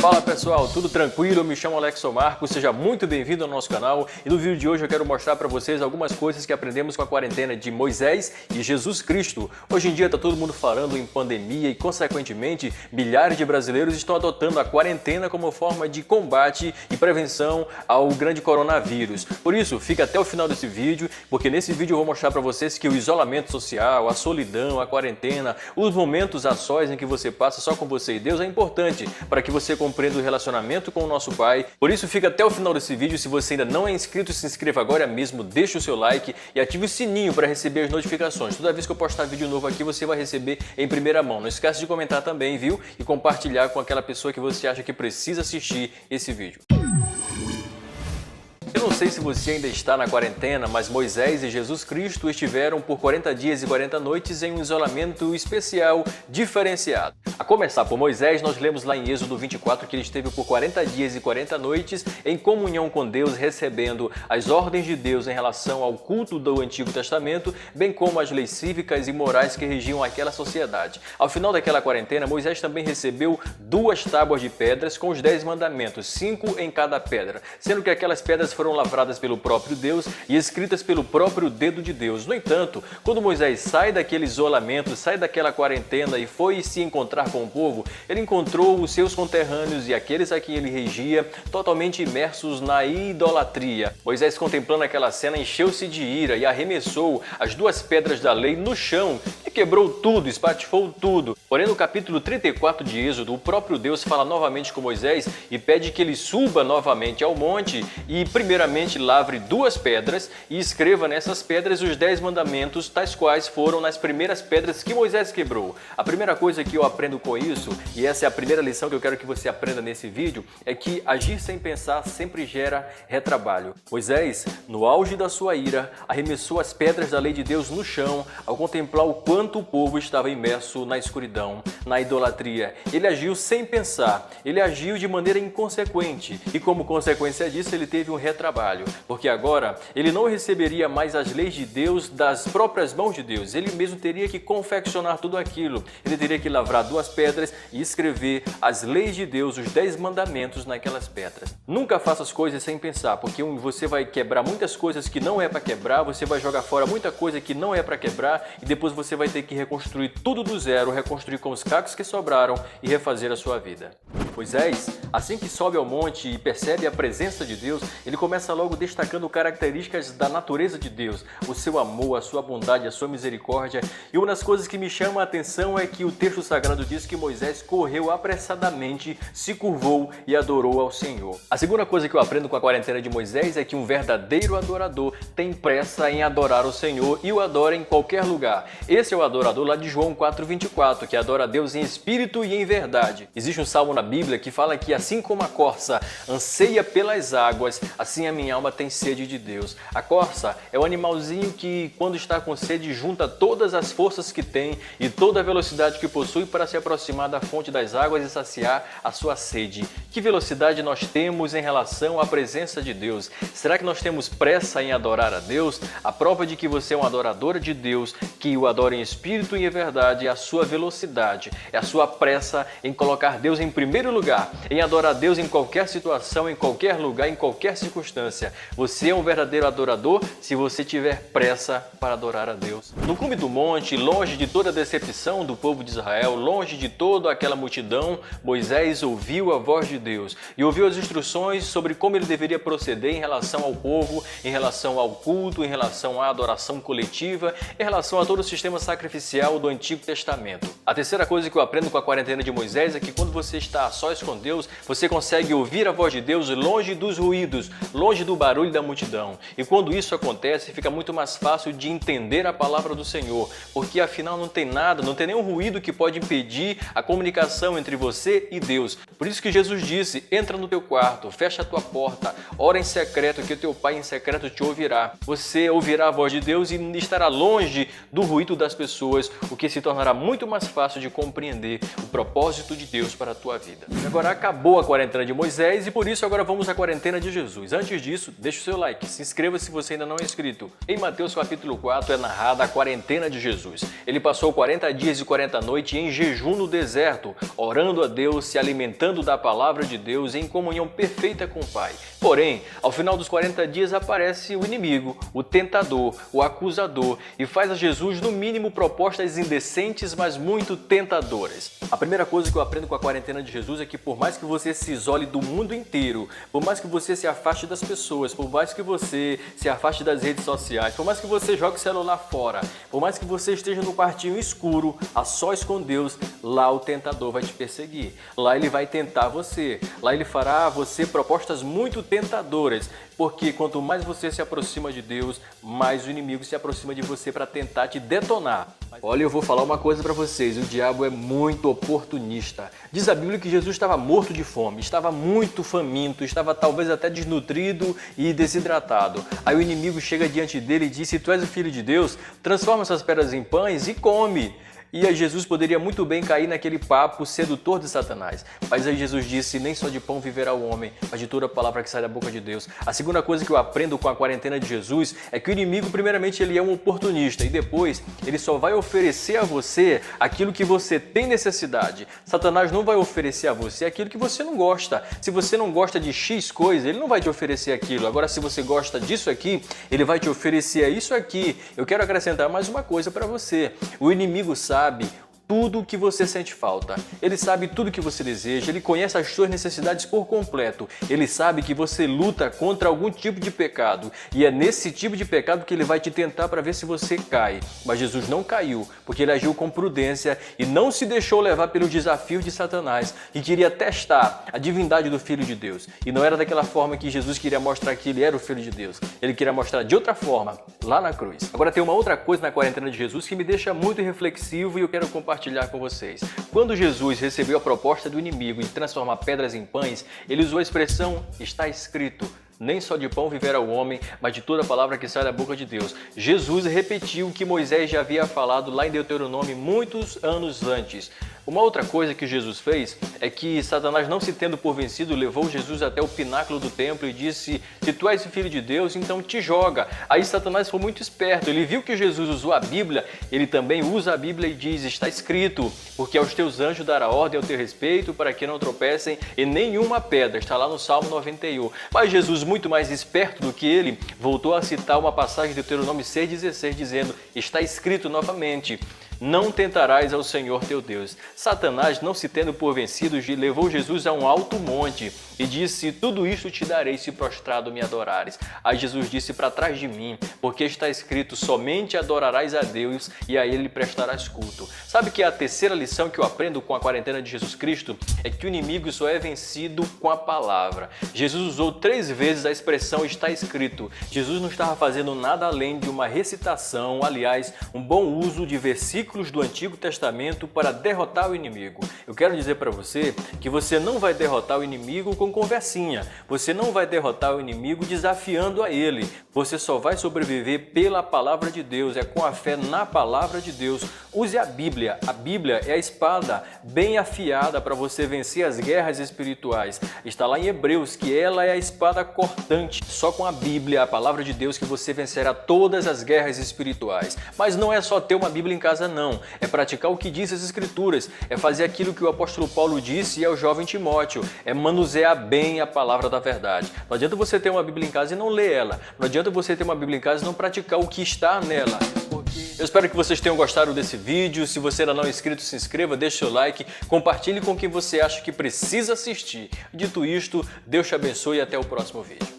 Fala pessoal, tudo tranquilo? Eu me chamo Alex Marcos, seja muito bem-vindo ao nosso canal e no vídeo de hoje eu quero mostrar para vocês algumas coisas que aprendemos com a quarentena de Moisés e Jesus Cristo. Hoje em dia está todo mundo falando em pandemia e consequentemente milhares de brasileiros estão adotando a quarentena como forma de combate e prevenção ao grande coronavírus. Por isso, fica até o final desse vídeo, porque nesse vídeo eu vou mostrar para vocês que o isolamento social, a solidão, a quarentena, os momentos a sós em que você passa só com você e Deus é importante para que você compreenda o relacionamento com o nosso Pai. Por isso, fica até o final desse vídeo. Se você ainda não é inscrito, se inscreva agora mesmo, deixe o seu like e ative o sininho para receber as notificações. Toda vez que eu postar vídeo novo aqui, você vai receber em primeira mão. Não esquece de comentar também, viu? E compartilhar com aquela pessoa que você acha que precisa assistir esse vídeo. Eu não sei se você ainda está na quarentena, mas Moisés e Jesus Cristo estiveram por 40 dias e 40 noites em um isolamento especial, diferenciado. A começar por Moisés, nós lemos lá em Êxodo 24 que ele esteve por 40 dias e 40 noites em comunhão com Deus, recebendo as ordens de Deus em relação ao culto do Antigo Testamento, bem como as leis cívicas e morais que regiam aquela sociedade. Ao final daquela quarentena, Moisés também recebeu 2 tábuas de pedras com os 10 mandamentos, 5 em cada pedra, sendo que aquelas pedras foram lavradas pelo próprio Deus e escritas pelo próprio dedo de Deus. No entanto, quando Moisés sai daquele isolamento, sai daquela quarentena e foi se encontrar com o povo, ele encontrou os seus conterrâneos e aqueles a quem ele regia totalmente imersos na idolatria. Moisés, contemplando aquela cena, encheu-se de ira e arremessou as 2 pedras da lei no chão e quebrou tudo, espatifou tudo. Porém, no capítulo 34 de Êxodo, o próprio Deus fala novamente com Moisés e pede que ele suba novamente ao monte e primeiramente lavre 2 pedras e escreva nessas pedras os 10 mandamentos, tais quais foram nas primeiras pedras que Moisés quebrou. A primeira coisa que eu aprendo com isso, e essa é a primeira lição que eu quero que você aprenda nesse vídeo, é que agir sem pensar sempre gera retrabalho. Moisés, no auge da sua ira, arremessou as pedras da lei de Deus no chão ao contemplar o quanto o povo estava imerso na escuridão, na idolatria. Ele agiu sem pensar, ele agiu de maneira inconsequente e como consequência disso ele teve um retrabalho, porque agora ele não receberia mais as leis de Deus das próprias mãos de Deus, ele mesmo teria que confeccionar tudo aquilo, ele teria que lavrar 2 pedras e escrever as leis de Deus, os 10 mandamentos naquelas pedras. Nunca faça as coisas sem pensar, porque você vai quebrar muitas coisas que não é para quebrar, você vai jogar fora muita coisa que não é para quebrar e depois você vai ter que reconstruir tudo do zero, reconstruir com os cacos que sobraram e refazer a sua vida. Moisés, assim que sobe ao monte e percebe a presença de Deus, ele começa logo destacando características da natureza de Deus, o seu amor, a sua bondade, a sua misericórdia. E uma das coisas que me chama a atenção é que o texto sagrado diz que Moisés correu apressadamente, se curvou e adorou ao Senhor. A segunda coisa que eu aprendo com a quarentena de Moisés é que um verdadeiro adorador tem pressa em adorar o Senhor e o adora em qualquer lugar. Esse é o adorador lá de João 4:24, que adora a Deus em espírito e em verdade. Existe um salmo na Bíblia que fala que assim como a corça anseia pelas águas, assim a minha alma tem sede de Deus. A corça é o animalzinho que, quando está com sede, junta todas as forças que tem e toda a velocidade que possui para se aproximar da fonte das águas e saciar a sua sede. Que velocidade nós temos em relação à presença de Deus? Será que nós temos pressa em adorar a Deus? A prova de que você é um adorador de Deus, que o adora em espírito e em verdade, é a sua velocidade, é a sua pressa em colocar Deus em primeiro lugar, em adorar Deus em qualquer situação, em qualquer lugar, em qualquer circunstância. Você é um verdadeiro adorador se você tiver pressa para adorar a Deus. No cume do monte, longe de toda a decepção do povo de Israel, longe de toda aquela multidão, Moisés ouviu a voz de Deus e ouviu as instruções sobre como ele deveria proceder em relação ao povo, em relação ao culto, em relação à adoração coletiva, em relação a todo o sistema sacrificial do Antigo Testamento. A terceira coisa que eu aprendo com a quarentena de Moisés é que quando você está a sós com Deus, você consegue ouvir a voz de Deus longe dos ruídos, longe do barulho da multidão. E quando isso acontece, fica muito mais fácil de entender a palavra do Senhor, porque afinal não tem nada, não tem nenhum ruído que pode impedir a comunicação entre você e Deus. Por isso que Jesus disse, entra no teu quarto, fecha a tua porta, ora em secreto que o teu Pai em secreto te ouvirá. Você ouvirá a voz de Deus e estará longe do ruído das pessoas, o que se tornará muito mais fácil de compreender o propósito de Deus para a tua vida. Agora acabou a quarentena de Moisés e por isso agora vamos à quarentena de Jesus. Antes disso, deixe o seu like, se inscreva se você ainda não é inscrito. Em Mateus capítulo 4 é narrada a quarentena de Jesus. Ele passou 40 dias e 40 noites em jejum no deserto, orando a Deus, se alimentando da palavra de Deus em comunhão perfeita com o Pai. Porém, ao final dos 40 dias aparece o inimigo, o tentador, o acusador e faz a Jesus no mínimo propostas indecentes, mas muito tentadoras. A primeira coisa que eu aprendo com a quarentena de Jesus é que por mais que você se isole do mundo inteiro, por mais que você se afaste das pessoas, por mais que você se afaste das redes sociais, por mais que você jogue o celular fora, por mais que você esteja no quartinho escuro, a sós com Deus, lá o tentador vai te perseguir. Lá ele vai tentar você. Lá ele fará a você propostas muito tentadoras, porque quanto mais você se aproxima de Deus, mais o inimigo se aproxima de você para tentar te detonar. Olha, eu vou falar uma coisa para vocês, o diabo é muito oportunista. Diz a Bíblia que Jesus estava morto de fome, estava muito faminto, estava talvez até desnutrido e desidratado. Aí o inimigo chega diante dele e diz: se tu és o filho de Deus, transforma essas pedras em pães e come. E aí Jesus poderia muito bem cair naquele papo sedutor de Satanás. Mas aí Jesus disse: nem só de pão viverá o homem, mas de toda palavra que sai da boca de Deus. A segunda coisa que eu aprendo com a quarentena de Jesus é que o inimigo, primeiramente, ele é um oportunista e depois ele só vai oferecer a você aquilo que você tem necessidade. Satanás não vai oferecer a você aquilo que você não gosta. Se você não gosta de X coisa, ele não vai te oferecer aquilo. Agora, se você gosta disso aqui, ele vai te oferecer isso aqui. Eu quero acrescentar mais uma coisa para você. O inimigo sabe tudo o que você sente falta. Ele sabe tudo o que você deseja, ele conhece as suas necessidades por completo. Ele sabe que você luta contra algum tipo de pecado e é nesse tipo de pecado que ele vai te tentar para ver se você cai. Mas Jesus não caiu, porque ele agiu com prudência e não se deixou levar pelo desafio de Satanás, que queria testar a divindade do Filho de Deus. E não era daquela forma que Jesus queria mostrar que ele era o Filho de Deus. Ele queria mostrar de outra forma, lá na cruz. Agora tem uma outra coisa na quarentena de Jesus que me deixa muito reflexivo e eu quero compartilhar com vocês. Quando Jesus recebeu a proposta do inimigo de transformar pedras em pães, ele usou a expressão "está escrito". Nem só de pão viverá o homem, mas de toda palavra que sai da boca de Deus. Jesus repetiu o que Moisés já havia falado lá em Deuteronômio muitos anos antes. Uma outra coisa que Jesus fez é que Satanás, não se tendo por vencido, levou Jesus até o pináculo do templo e disse: se tu és o filho de Deus, então te joga. Aí Satanás foi muito esperto, ele viu que Jesus usou a Bíblia, ele também usa a Bíblia e diz: está escrito, porque aos teus anjos dará ordem ao teu respeito para que não tropecem em nenhuma pedra. Está lá no Salmo 91. Mas Jesus, muito mais esperto do que ele, voltou a citar uma passagem de Deuteronômio 6,16, dizendo: está escrito novamente, não tentarás ao Senhor teu Deus. Satanás, não se tendo por vencido, levou Jesus a um alto monte e disse: tudo isto te darei se prostrado me adorares. Aí Jesus disse: para trás de mim, porque está escrito, somente adorarás a Deus e a Ele prestarás culto. Sabe que a terceira lição que eu aprendo com a quarentena de Jesus Cristo é que o inimigo só é vencido com a palavra. Jesus usou 3 vezes a expressão "está escrito". Jesus não estava fazendo nada além de uma recitação, aliás, um bom uso de versículos do Antigo Testamento para derrotar o inimigo. Eu quero dizer para você que você não vai derrotar o inimigo com conversinha. Você não vai derrotar o inimigo desafiando a ele. Você só vai sobreviver pela palavra de Deus, é com a fé na palavra de Deus. Use a Bíblia. A Bíblia é a espada bem afiada para você vencer as guerras espirituais. Está lá em Hebreus que ela é a espada cortante. Só com a Bíblia, a palavra de Deus, que você vencerá todas as guerras espirituais. Mas não é só ter uma Bíblia em casa, não. É praticar o que diz as Escrituras. É fazer aquilo que o apóstolo Paulo disse ao jovem Timóteo. É manusear bem a palavra da verdade. Não adianta você ter uma Bíblia em casa e não ler ela. Não adianta você ter uma Bíblia em casa e não praticar o que está nela. Eu espero que vocês tenham gostado desse vídeo. Se você ainda não é inscrito, se inscreva, deixe seu like, compartilhe com quem você acha que precisa assistir. Dito isto, Deus te abençoe e até o próximo vídeo.